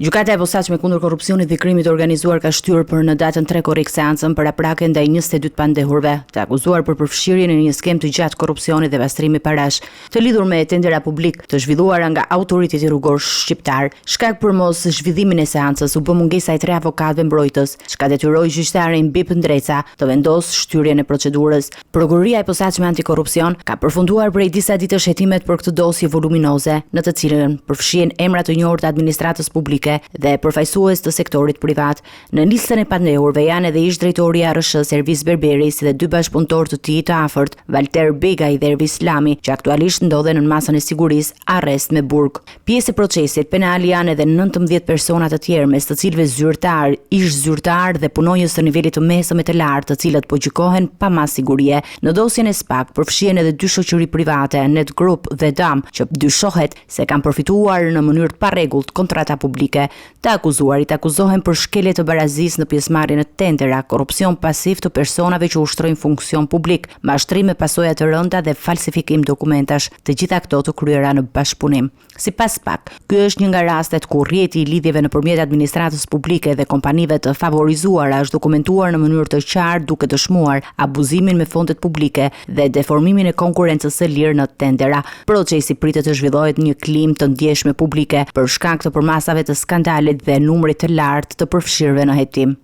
Gjykata e posaçme kundër korrupsionit dhe krimit të organizuar ka shtyrë për në datën 3 korrik seancën për aprake ndaj 22 pandehurve, të akuzuar për përfshirjen në një skem të gjatë korrupsioni dhe pastrimi parash, të lidhur me tendera publik të zhvilluara nga autoriteti rrugor shqiptar. Shkak për mos zhvillimin e seancës u bë mungesa e 3 avokatëve mbrojtës, çka detyroi gjyqtarin Bip Ndreca të vendosë shtyrjen e procedurës. Prokuroria e posaçme antikorrupsion ka përfunduar prej disa ditësh hetimet për këtë dosje voluminoze, në të cilën përfshihen emra të njohur të administratës publike dhe përfaqësues të sektorit privat. Në listën e pandehurve janë edhe ish drejtori i ARSH Servis Berberi si dhe 2 bashkëpunëtorë të tij të afërt, Valter Begaj dhe Ervis Lami, që aktualisht ndodhen në masën e sigurisë arrest me burg. Pjesë e procesit penal janë edhe 19 persona të tjerë, mes të cilëve zyrtar, ish zyrtar dhe punonjës të nivelit të mesëm e të lartë, të cilët po gjykohen pa mas sigurie. Në dosjen e SPAK përfshihen edhe 2 shoqëri private, Net Group dhe Dam, që dyshohet se kanë përfituar në mënyrë të parregullt kontrata publike. Të akuzuarit akuzohen për shkelje të barazisë në pjesëmarrje në tendera, korrupsion pasiv të personave që ushtrojnë funksion publik, mashtrim me pasoja të rënda dhe falsifikim dokumentash, të gjitha këto të kryera në bashkëpunim. Sipas SPAK, ky është një nga rastet ku rrjeti i lidhjeve nëpërmjet administratës publike dhe kompanive të favorizuara është dokumentuar në mënyrë të qartë, duke dëshmuar abuzimin me fondet publike dhe deformimin e konkurrencës së lirë në tendera. Procesi pritet të zhvillohet në një klim të ndjeshme publike për shkak të përmasave të skandalit dhe numrit të lartë të përfshirëve në hetim.